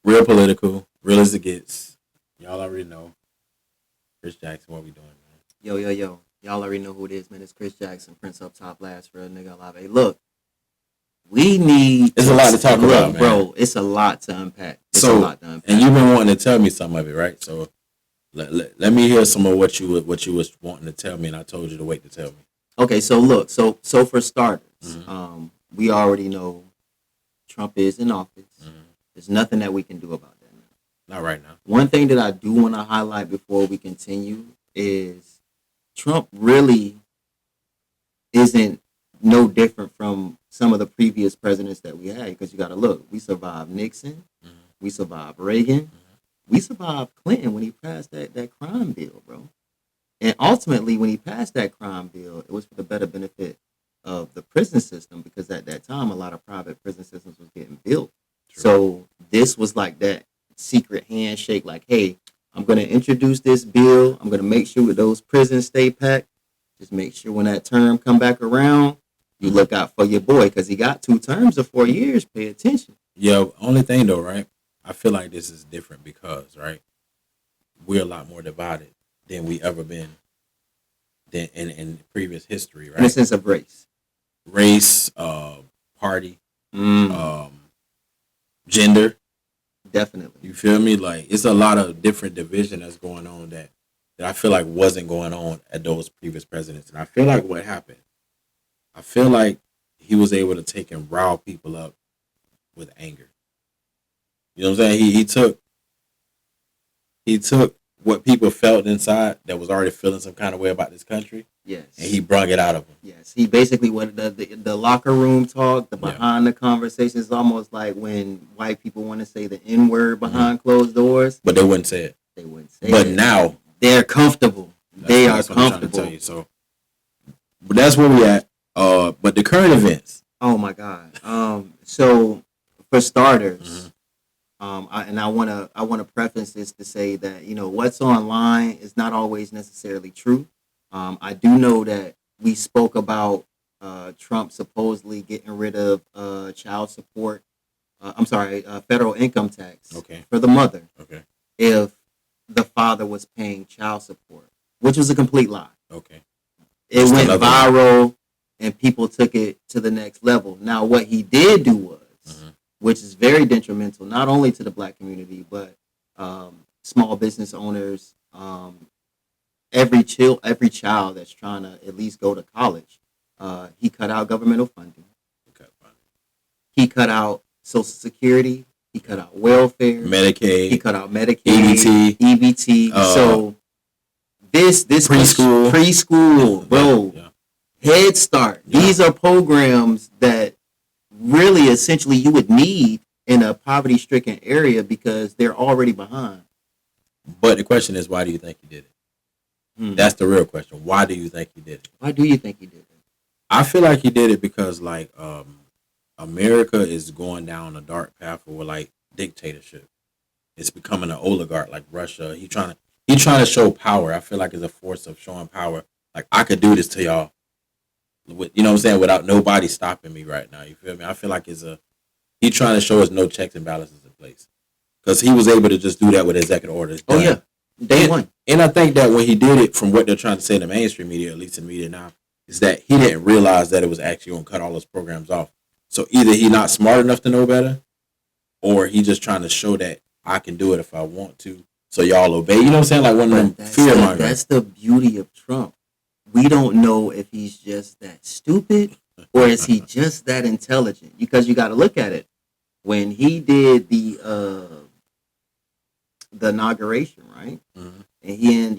Real political, real as it gets. Y'all already know. Chris Jackson, what we doing, man? Yo, yo, yo. Y'all already know who it is, man. It's Chris Jackson, Prince Up Top Last, real nigga alive. Hey, look, we need. It's a lot to talk about, man. Bro, it's a lot to unpack. And you've been wanting to tell me some of it, right? So let me hear some of what you was wanting to tell me, and I told you to wait to tell me. Okay, so look, so for starters, Mm-hmm. we already know Trump is in office. Mm-hmm. There's nothing that we can do about that now. Not right now. One thing that I do want to highlight before we continue is Trump really isn't no different from some of the previous presidents that we had, because you got to look. We survived Nixon. Mm-hmm. We survived Reagan. Mm-hmm. We survived Clinton when he passed that crime bill, bro. And ultimately, when he passed that crime bill, it was for the better benefit of the prison system, because at that time, a lot of private prison systems was getting built. True. So this was like that secret handshake, like, hey, I'm going to introduce this bill. I'm going to make sure that those prisons stay packed. Just make sure when that term come back around, you look out for your boy, because he got 2 terms of 4 years. Pay attention. Yeah, only thing though, right? I feel like this is different because, right, we're a lot more divided than we ever been than in previous history, right? In a sense of race. Race, party, gender. Definitely. You feel me? Like, it's a lot of different division that's going on that I feel like wasn't going on at those previous presidents. And I feel like what happened, I feel like he was able to take and rile people up with anger. You know what I'm saying? He took what people felt inside that was already feeling some kind of way about this country. Yes. And he brought it out of them. Yes. He basically went the locker room talk, the behind the conversations. It's almost like when white people want to say the N word behind closed doors. But they wouldn't say it. They wouldn't say it. But now they're comfortable. They are comfortable. I'm trying to tell you. So, but that's where we at. But the current events. Oh my God. So for starters, I want to preface this to say that, you know, what's online is not always necessarily true. I do know that we spoke about Trump supposedly getting rid of child support. Federal income tax for the mother. Okay. If the father was paying child support, which was a complete lie. Okay. It went viral and people took it to the next level. Now, what he did do was, which is very detrimental, not only to the black community, but small business owners, every child that's trying to at least go to college. He cut out governmental funding. He cut out Social Security. He cut out welfare. Medicaid. He cut out Medicaid. EBT. So this preschool, bro. Yeah. Head Start. Yeah. These are programs that really essentially you would need in a poverty-stricken area because they're already behind. But the question is, why do you think he did it? That's the real question. Why do you think he did it? Why do you think he did it? I feel like he did it because, like, America is going down a dark path of, like, dictatorship. It's becoming an oligarch like Russia. He trying to show power. I feel like it's a force of showing power. Like, I could do this to y'all. With, you know what I'm saying? Without nobody stopping me right now. You feel me? I feel like he trying to show us no checks and balances in place. Because he was able to just do that with executive orders. Oh, yeah. Day one. And I think that when he did it, from what they're trying to say in the mainstream media, at least in the media now, is that he didn't realize that it was actually going to cut all those programs off. So either he not smart enough to know better, or he just trying to show that I can do it if I want to, so y'all obey. You know what I'm saying? Like one of them fear mongers. That's the beauty of Trump. We don't know if he's just that stupid or is he just that intelligent. Because you got to look at it. When he did the inauguration, right? Mm-hmm. And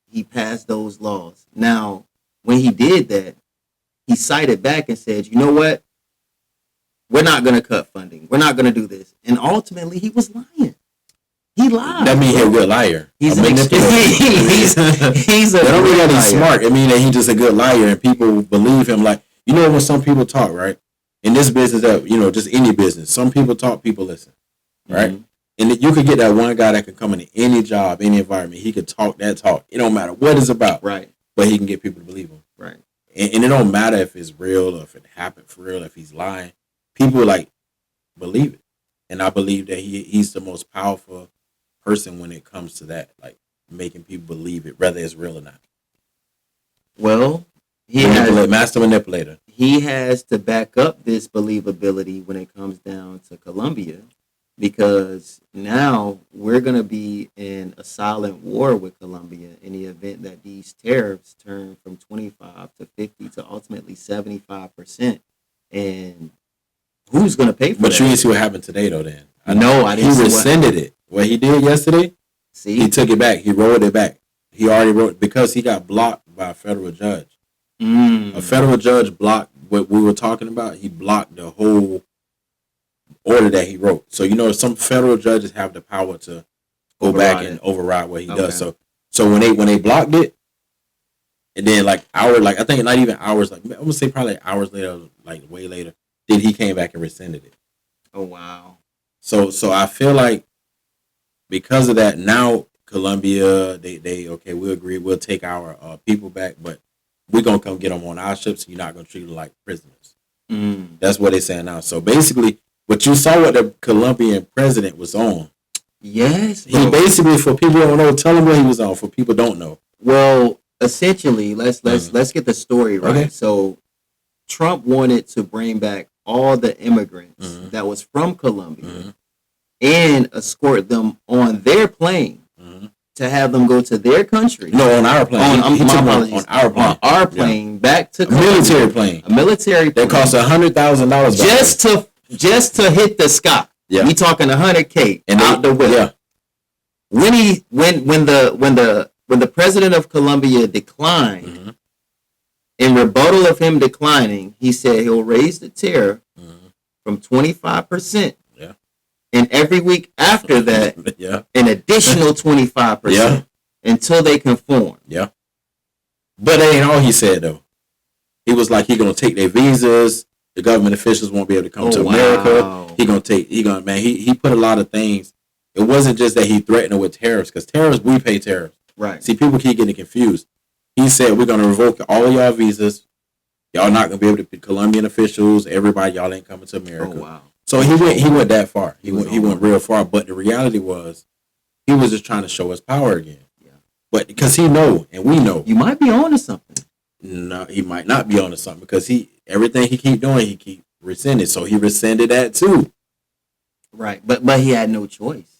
he passed those laws. Now, when he did that, he cited back and said, you know what? We're not going to cut funding. We're not going to do this. And ultimately, he was lying. He lied. That means he's a good liar. He's an he's a that don't mean that he's smart. I mean that he's just a good liar and people believe him. Like, you know, when some people talk, right? In this business, just any business, some people talk, people listen, right? Mm-hmm. And you could get that one guy that can come into any job, any environment. He could talk that talk. It don't matter what it's about. Right. But he can get people to believe him. Right. And it don't matter if it's real or if it happened for real, if he's lying. People, like, believe it. and I believe that he's the most powerful person when it comes to that, like making people believe it, whether it's real or not. Well, Master manipulator. He has to back up this believability when it comes down to Colombia, because now we're going to be in a silent war with Colombia in the event that these tariffs turn from 25 to 50 to ultimately 75%. And who's going to pay for But that? you didn't see what happened today, though, then. I didn't. He rescinded it. What he did yesterday, See? he took it back. He rolled it back. He already wrote, because he got blocked by a federal judge. A federal judge blocked what we were talking about. He blocked the whole order that he wrote. So, some federal judges have the power to go back and override what he does. So when they blocked it, and then I think not even hours, I'm gonna say probably hours later, like way later, then he came back and rescinded it. Oh wow. So I feel like because of that, now Colombia, they okay, we agree, we'll take our people back, but we're gonna come get them on our ships. You're not gonna treat them like prisoners. That's what they're saying now. So basically, what you saw, what the Colombian president was on. Yes, he basically, for people who don't know, tell them what he was on. For people who don't know, well, essentially, let's get the story right. Okay. So Trump wanted to bring back all the immigrants that was from Colombia and escort them on their plane to have them go to their country. No, on our plane. On our plane. On our plane, back to Colombia. Military plane. A military plane. That cost $100,000 just to hit the sky. Yeah. We talking $100K and out the window. Yeah. When the president of Colombia declined, in rebuttal of him declining, he said he'll raise the tariff from 25%. Yeah. And every week after that, an additional 25% until they conform. Yeah. But that ain't all he said, though. He was like, he going to take their visas. The government officials won't be able to come to America. He put a lot of things. It wasn't just that he threatened it with tariffs, because tariffs, we pay tariffs. Right. See, people keep getting confused. He said, we're going to revoke all of y'all visas. Y'all not going to be able to be Colombian officials. Everybody, y'all ain't coming to America. Oh, wow. So he went that far. He went real far. But the reality was, he was just trying to show his power again. Yeah. But because he know, and we know. You might be on to something. No, he might not be on to something, because everything he keep doing, he keep rescinding. So he rescinded that too. Right. But he had no choice.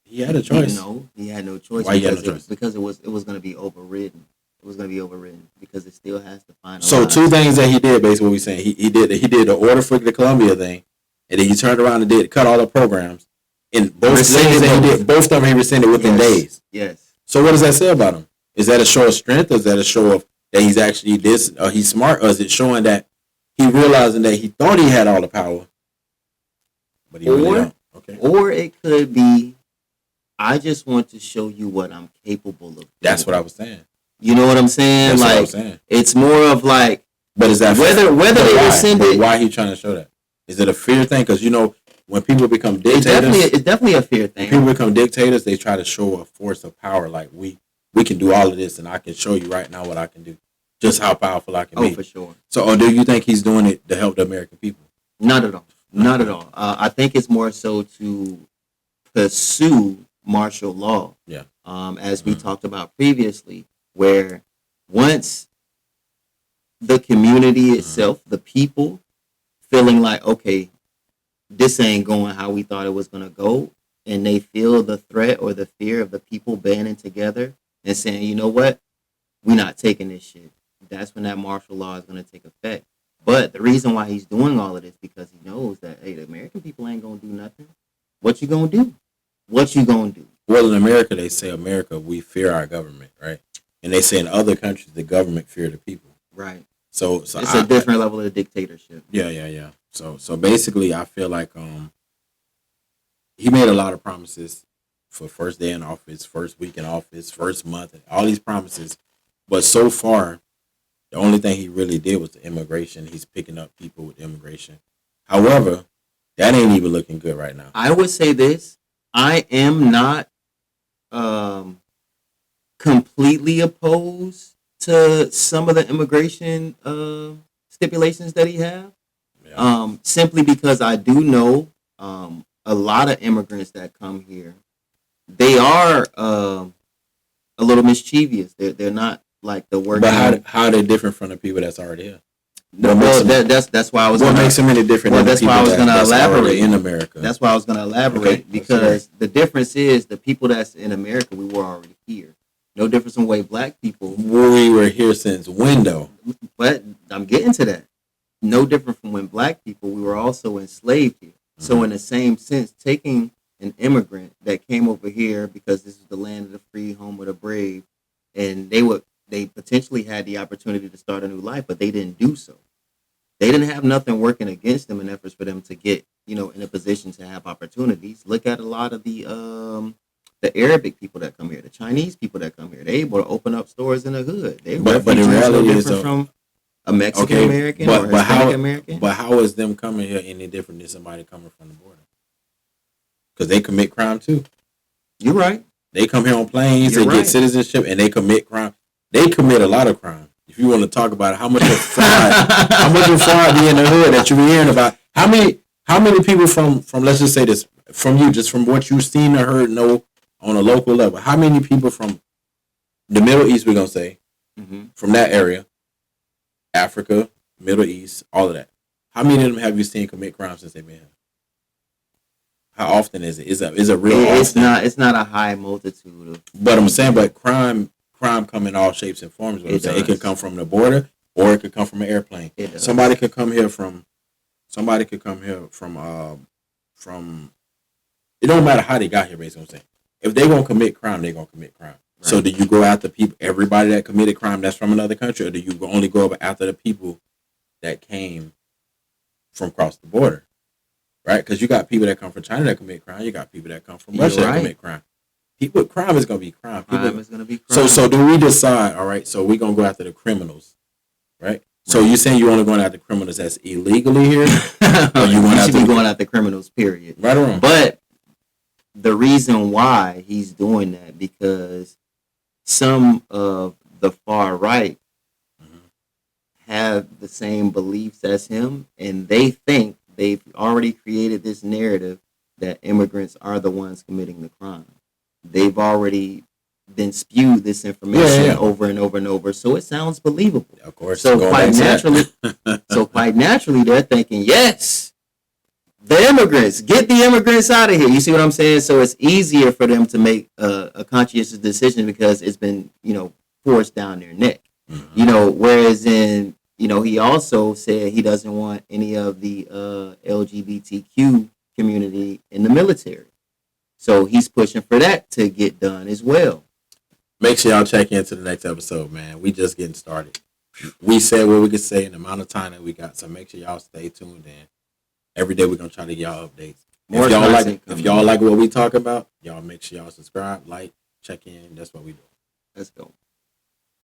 He had a choice. He had no choice. Why he had no choice? Because it was going to be overridden. It was going to be overridden because it still has to finalize. So two things that he did, basically what we're saying. He did the order for the Colombia thing, and then he turned around and cut all the programs. And both things that he did, both of them he rescinded within days. Yes. So what does that say about him? Is that a show of strength, or is that a show of that he's actually this, or he's smart, or is it showing that he realizing that he thought he had all the power, but he really don't? Okay. Or it could be, I just want to show you what I'm capable of doing. That's what I was saying. You know what I'm saying? That's what I was saying. It's more of like, but is that whether they rescind it? Why he trying to show that? Is it a fear thing? Because when people become dictators, it's definitely a fear thing. When people become dictators, they try to show a force of power. Like we can do all of this, and I can show you right now what I can do, just how powerful I can be. Oh, for sure. So, or do you think he's doing it to help the American people? Not at all. Not at all. I think it's more so to pursue martial law. Yeah. As we talked about previously, where once the community itself, the people, feeling like, okay, this ain't going how we thought it was going to go, and they feel the threat or the fear of the people banding together and saying, you know what, we're not taking this shit. That's when that martial law is going to take effect. But the reason why he's doing all of this, because he knows that, hey, the American people ain't going to do nothing. What you going to do? What you going to do? Well, in America, they say, America, we fear our government, right? And they say in other countries, the government fear the people. Right. So it's a different level of dictatorship. Yeah. So basically, I feel like he made a lot of promises for first day in office, first week in office, first month, and all these promises. But so far, the only thing he really did was the immigration. He's picking up people with immigration. However, that ain't even looking good right now. I would say this. I am not completely opposed to some of the immigration stipulations that he have. Yeah. Simply because I do know a lot of immigrants that come here, they are a little mischievous. They're not like the working. But how are they different from the people that's already here? Well, that's why I was. What makes them any different? Well, than that's the why I people was going to that's already elaborate in America. That's why I was going to elaborate Okay, because the difference is the people that's in America, we were already here. No difference from way black people. We were here since when though? But I'm getting to that. No different from when black people, we were also enslaved here. So in the same sense, taking an immigrant that came over here because this is the land of the free, home of the brave, and they potentially had the opportunity to start a new life, but they didn't do so. They didn't have nothing working against them in efforts for them to get, in a position to have opportunities. Look at a lot of the Arabic people that come here, the Chinese people that come here. They're able to open up stores in the hood. But the reality is from a Mexican American or Hispanic American. But how is them coming here any different than somebody coming from the border? Because they commit crime too. You're right. They come here on planes, You're they right. get citizenship, and they commit crime. They commit a lot of crime. If you want to talk about it, how much of fraud be in the hood that you be hearing about? How many people from let's just say this from you, just from what you've seen or heard, know on a local level? How many people from the Middle East, we're gonna say, from that area, Africa, Middle East, all of that? How many of them have you seen commit crime since they've been here? How often is it? Is it real? It's often? not. It's not a high multitude of. But I'm saying, crime come in all shapes and forms. What I'm saying, it can come from the border, or it could come from an airplane. Somebody could come here from. It don't matter how they got here. Basically, what I'm saying, if they gonna commit crime, they gonna commit crime. Right. So do you go after people, everybody that committed crime that's from another country, or do you only go after the people that came from across the border? Right, because you got people that come from China that commit crime. You got people that come from Russia that commit crime. Crime is gonna be crime. Crime is gonna be crime. So do we decide? All right, so we're gonna go after the criminals, right? So you saying you only going after criminals that's illegally here, or you should be going after criminals? Period. Right or wrong? But the reason why he's doing that because some of the far right have the same beliefs as him, and they think they've already created this narrative that immigrants are the ones committing the crime. They've already been spewed this information over and over and over, so it sounds believable. Of course. So quite naturally, they're thinking, yes, the immigrants, get the immigrants out of here. You see what I'm saying? So it's easier for them to make a conscientious decision because it's been, forced down their neck. Whereas in he also said he doesn't want any of the LGBTQ community in the military. So he's pushing for that to get done as well. Make sure y'all check into the next episode, man. We just getting started. We said what we could say in the amount of time that we got. So make sure y'all stay tuned in. Every day we're going to try to get y'all updates. If y'all like what we talk about, y'all make sure y'all subscribe, like, check in. That's what we do. Let's go.